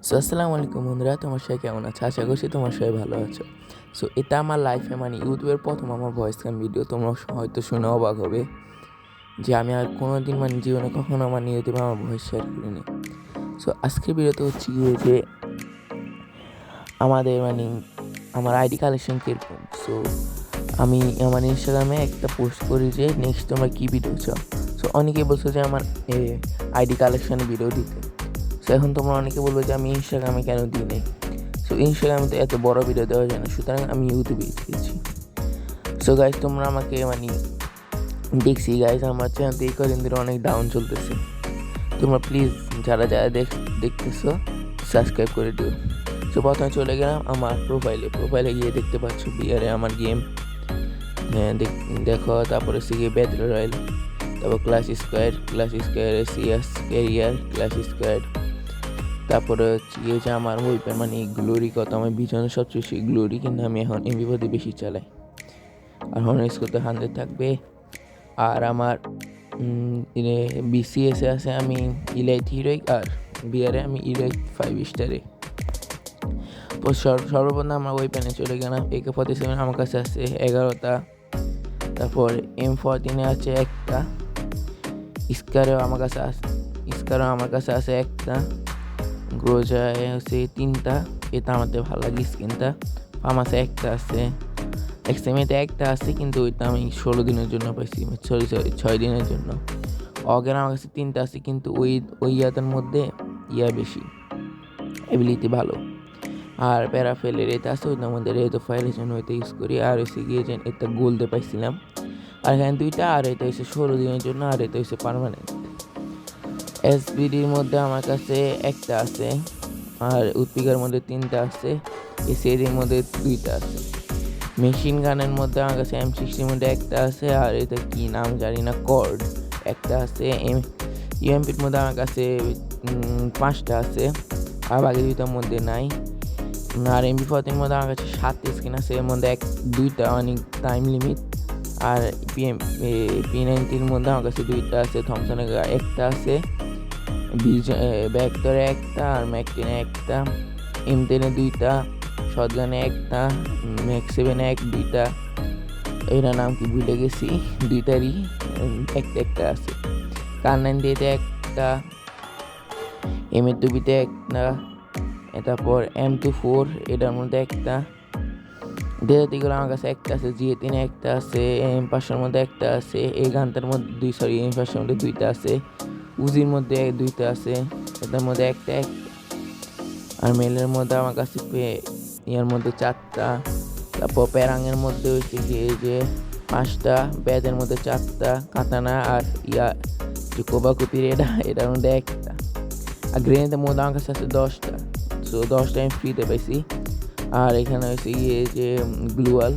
আসসালামু আলাইকুম বন্ধুরা, তোমার সবাই কেমন আছে? আশা করছি তোমার সবাই ভালো আছো। এটা আমার লাইফে ইউটিউবের প্রথম আমার ভয়েস গান ভিডিও। তোমরা হয়তো শুনে অবাক হবে যে আমি আর কোনোদিন জীবনে কখনো আমার ইউটিউবে আমার ভয়েস শেয়ার করিনি। আজকের ভিডিওতে হচ্ছে গিয়ে যে আমাদের আমার আইডি কালেকশন কীরকম। আমি আমার ইনস্টাগ্রামে একটা পোস্ট করি যে নেক্সট তোমরা কী ভিডিও চাও। অনেকে বলছো যে আমার আইডি কালেকশানে ভিডিও দিতে। এখন তোমরা অনেকে বলবে যে আমি ইনস্টাগ্রামে কেন দিই নাই। ইনস্টাগ্রামে তো এত বড় ভিডিও দেওয়া যায় না, সুতরাং আমি ইউটিউবে দিয়েছি। গাইজ তোমরা আমাকে দেখছি গাইজ আমার চ্যানেল এই কদিন ধরে অনেক ডাউন চলতেছে। তোমরা প্লিজ যারা যারা দেখতেছো সাবস্ক্রাইব করে দিও। প্রথমে চলে গেলাম আমার প্রোফাইলে গিয়ে দেখতে পাচ্ছ বিয়ারে আমার গেম। হ্যাঁ দেখো, তারপরে গিয়ে ব্যাটল রয়্যাল, তারপর class square CS career class square. তারপরে হচ্ছে গিয়ে যে আমার ওয়েপেন গ্লোরি কত, আমার বিজনের সবচেয়ে বেশি গ্লোরি, কিন্তু আমি এখন এমবিপদে বেশি চালাই। আর হনার্স করতে 100 থাকবে। আর আমার বিসিএসে আছে আমি ইলাইট হিরোইক, আর বিআরে আমি ইলাইট 5 স্টারে। সর্বপ্রথম আমার ওয়েপেনে চলে গেলাম। AK-47 আমার কাছে আছে 11টা। তারপর M14 আছে একটা। স্কারও আমার কাছে আছে একটা। গ্রোজায় হচ্ছে 3টা। এটা আমাদের ভালো লাগে স্কিনটা। ফার্মাসে একটা আছে, এক্সএমএতে একটা আছে, কিন্তু ওইটা আমি 16 দিনের জন্য পাইছি, 6 দিনের জন্য। অগের আমার কাছে 3টা আছে, কিন্তু ওই ইয়াদের মধ্যে বেশি, এবিলিটি ভালো। আর প্যারাফেলের এটা আছে, ওইটার মধ্যে রেতো ফাইলের জন্য ওইটা ইউজ করি। আর হচ্ছে গিয়ে যে এটা গোল্ডে পাইছিলাম। আর এখানে 2টা, আর এটা হচ্ছে 16 দিনের জন্য, আর এটা হচ্ছে পার্মানেন্ট। এসবিডির মধ্যে আমার কাছে একটা আছে, আর উৎপিকার মধ্যে 3টা আছে, এসিএর মধ্যে 2টা আছে। মেশিন গানের মধ্যে আমার কাছে M60 মধ্যে একটা আছে, আর এটা কি নাম জানি না, কর্ড একটা আছে। ইউএমপির মধ্যে আমার কাছে 5টা আছে, আর বাকি 2টার মধ্যে নাই। আর MP40 মধ্যে আমার কাছে 7টা স্কিন আছে, এর মধ্যে 2টা অনেক টাইম লিমিট। আর P90 মধ্যে আমার কাছে 2টা আছে, থমসনের একটা আছে, ব্যাক্টরে একটা, আর ম্যাক10 একটা, M10 2টা, শটগানে একটা, ম্যাক7 2টা। এটার নাম কি ভুলে গেছি, 2টারই একটা আছে। কার90 একটা, M2বিতে একটা, তারপর M24 এটার মধ্যে একটা। ডেজার্টিগুলো আমার কাছে একটা আছে, G3 একটা আছে, M500 মধ্যে একটা আছে, এই গানটার মধ্যে M500 মধ্যে 2টা আছে, উজির মধ্যে 2টা আছে, এটার মধ্যে একটা। আর মেলের মধ্যে আমার কাছে ইয়ার মধ্যে 4টা। তারপর প্যারাঙের মধ্যে হচ্ছে গিয়ে যে 5টা, ব্যাজের মধ্যে 4টা, কাতানা আর যে কোবাকুপির এটার মধ্যে একটা। আর গ্রেনেডের মধ্যে আমার কাছে আছে 10টা। 10টা আমি ফ্রিতে পাইছি। আর এখানে হচ্ছে গিয়ে যে গ্লুয়াল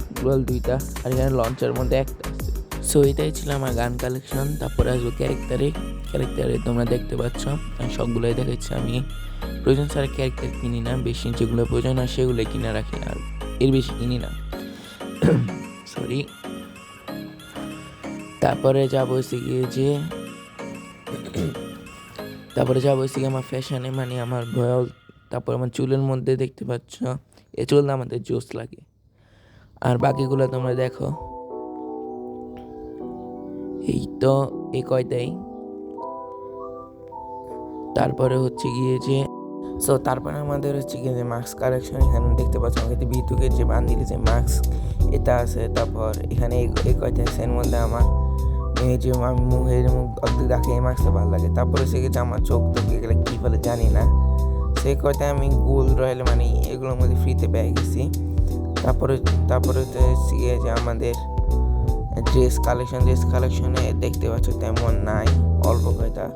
2টা, আর এখানে লঞ্চের মধ্যে একটা আছে। এটাই ছিল আমার গান কালেকশন। তারপরে আসবো ক্যারেক্টারে তোমরা দেখতে পাচ্ছ আমি সবগুলোই দেখাচ্ছি। আমি প্রয়োজন ছাড়া ক্যারেক্টার কিনি না, বেশি যেগুলো প্রয়োজন হয় সেগুলো কিনে রাখি, আর এর বেশি কিনি না। সরি। তারপরে যাবো হচ্ছে গিয়ে আমার ফ্যাশনে, আমার ভয়াল। তারপর আমার চুলের মধ্যে দেখতে পাচ্ছ, এ চুলটা আমাদের জোস লাগে। আর বাকিগুলো তোমরা দেখো, এই তো এই কয়টাই। তারপরে হচ্ছে গিয়ে যে তারপরে আমাদের হচ্ছে গিয়ে যে মাস্ক কালেকশন। এখানে দেখতে পাচ্ছ আমাকে বিতুকের যে বান্দিলে যে মাস্ক এটা আছে। তারপর এখানে এই কয়টা আছে, এর মধ্যে আমার যে আমি মুখের অর্ধেক দেখে এই মাস্কটা ভালো লাগে। তারপরে সে গেছে আমার চোখ গেলে কী বলে জানি না, সেই কয়টা আমি গোল্ড রয়্যাল এগুলোর মধ্যে ফ্রিতে পেয়ে গেছি। তারপরে তো গিয়ে যে আমাদের ড্রেস কালেকশনে দেখতে পাচ্ছ তেমন নাই, অল্প কয়টা।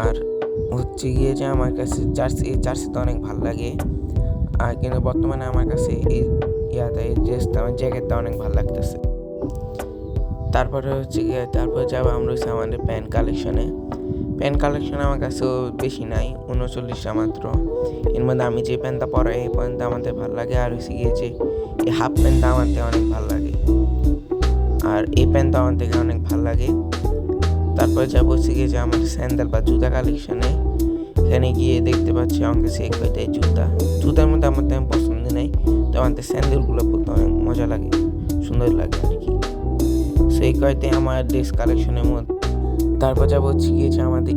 আর হচ্ছে গিয়ে যে আমার কাছে জার্সি তো অনেক ভালো লাগে। আর কিন্তু বর্তমানে আমার কাছে এই ড্রেসটা, আমার জ্যাকেটটা অনেক ভালো লাগতেছে। তারপরে হচ্ছে গিয়ে যাবো আমরা হচ্ছে আমাদের প্যান্ট কালেকশন আমার কাছেও বেশি নাই, 39টা মাত্র। এর মধ্যে আমি যে প্যান্টটা পরাই এই প্যান্টটা আমাদের ভালো লাগে। আর হচ্ছে গিয়ে যে এই হাফ প্যান্টটা আমার থেকে অনেক ভালো লাগে, আর এই প্যান্টটা আমার থেকে অনেক ভালো লাগে। তারপরে যাবো হচ্ছে গিয়ে যে আমাদের স্যান্ডেল বা জুতা কালেকশনে। এখানে গিয়ে দেখতে পাচ্ছি আমার কাছে এক কয়টায় জুতার মধ্যে আমার তেমন পছন্দ নেই, তো আমাদের স্যান্ডেলগুলো পরতে অনেক মজা লাগে, সুন্দর লাগে আর কি। সো এই কয়টাই আমার ড্রেস কালেকশনের মধ্যে। তারপর যাবো হচ্ছে গিয়েছে আমাদের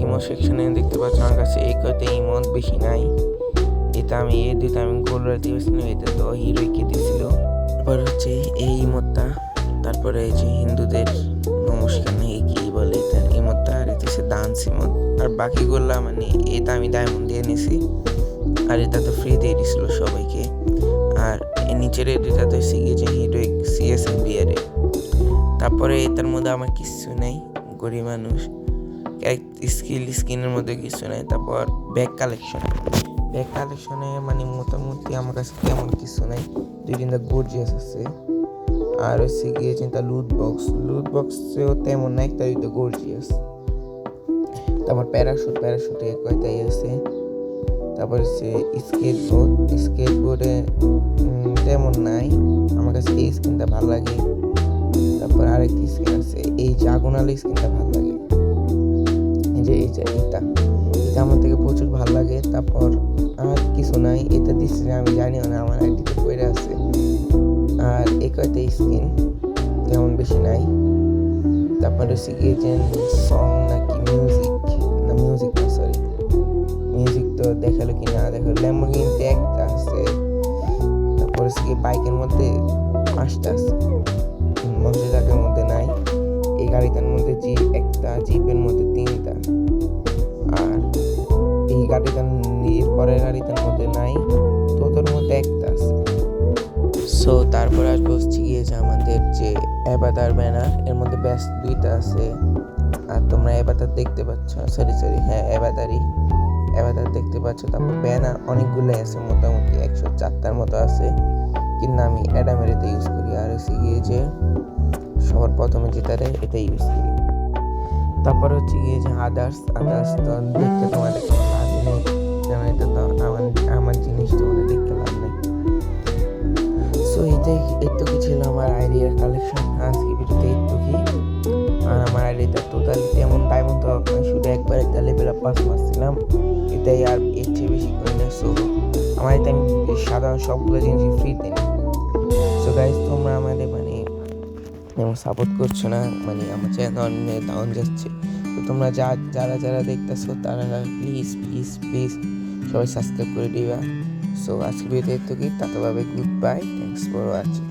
ইমো সেকশনে। দেখতে পাচ্ছি আমার কাছে এই কয়টাই ইমোট, বেশি নাই। এটা আমি এই দুইটা আমি গোল্ড দিয়েছিলাম, এটা তো হিরোইকে দিয়েছিল। তারপর হচ্ছে এই ইমোটটা, তারপরে এই যে হিন্দুদের নমস্কার নেই কি বলে এটার ইমোটটা, আর এটা হচ্ছে ডান্স ইমোট। আর বাকিগুলা মানে এটা আমি ডায়মন্ড দিয়ে নিয়েছি, আর এটা তো ফ্রি দিয়ে দিয়েছিল সবাইকে। আর নিচের এটা তো হচ্ছে গিয়েছে হিরোইক সিএসএ বিয়ারে। তারপরে এটার মধ্যে আমার কিছু নেই, গরিব মানুষ, স্কিনের মধ্যে কিছু নেই। তারপর ব্যাগ কালেকশনে মানে মোটামুটি আমার কাছে তেমন কিছু নেই, 2-3টা গর্জিয়াস আছে। আর হচ্ছে গিয়ে চিন্তা লুট বক্সেও তেমন নাই, একটা 2টা গর্জিয়াস। তারপর প্যারাশুটে কয়টাই আছে। তারপর হচ্ছে স্কেটবোর্ডে তেমন নাই, আমার কাছে এই স্কিনটা ভালো লাগে। তারপর আরেকটি স্কিন আছে, এই জাগোনাল স্কিনটা ভালো লাগে, এই যে এটা আমার থেকে প্রচুর ভালো লাগে। তারপর আর কিছু নাই, এটা দিচ্ছে আমি জানিও না, আমার আইডিতে পড়ে আছে। আর এই কয়টা স্কিন তেমন বেশি নাই। তারপর হচ্ছে গিয়ে যে সং নাকি মিউজিক তো দেখালো কি না দেখালো। ল্যাম্বরগিনিতে একটা আছে, তারপর হচ্ছে গিয়ে বাইকের মধ্যে 5টা আছে, মর্যাদার মধ্যে নাই। এই গাড়িটার মধ্যে একটা, জিপের মধ্যে 3টা, আর এই গাড়িটার পরের গাড়িটার মধ্যে নাই, তোদের মধ্যে একটা আছে। সো তারপর আসবো হচ্ছে গিয়েছে আমাদের যে অ্যাভাটার ব্যানার, এর মধ্যে ব্যাস 2টা আছে। আর তোমরা অ্যাভাটার দেখতে পাচ্ছ, সরি হ্যাঁ অ্যাভাটার দেখতে পাচ্ছ। তারপর ব্যানার অনেকগুলো আছে, মোটামুটি 104টার মতো আছে, কিন্তু আমি অ্যাডামের এটা ইউজ করি। আর হচ্ছে গিয়ে যে সবার প্রথমে যেটা এটা ইউজ করি। তারপর হচ্ছে গিয়ে যে আদার্স তো দেখতে তোমাদের কোনো লাভ নেই, কারণ এটা তো আমার জিনিস, তো দেখতে লাভ নেই। সো এইটুকু ছিল আমার আইডিয়ার কালেকশন আজকে ভিডিওতে, এইটুকুই। আর আমার আইডিয়াটা টোটালি তেমন ডায়মন্ড তো শুধু একবার একটা লেভেল আপ 5 মারছিলাম, এটাই, আর এর চেয়ে বেশি করি না। সো আমার এটা আমি সাধারণ সবগুলো জিনিস ফ্রিতে নিই। সো গাইজ, তোমরা আমাদের মানে এমন সাপোর্ট করছো না, মানে আমার চ্যানেল অনেক ডাউন যাচ্ছে। তো তোমরা যারা দেখতেছো তারা প্লিজ সবাই সাবস্ক্রাইব করে দিবা। সো আজকে ভিডিও এতটুকুই, tata bye, good bye, thanks for watching.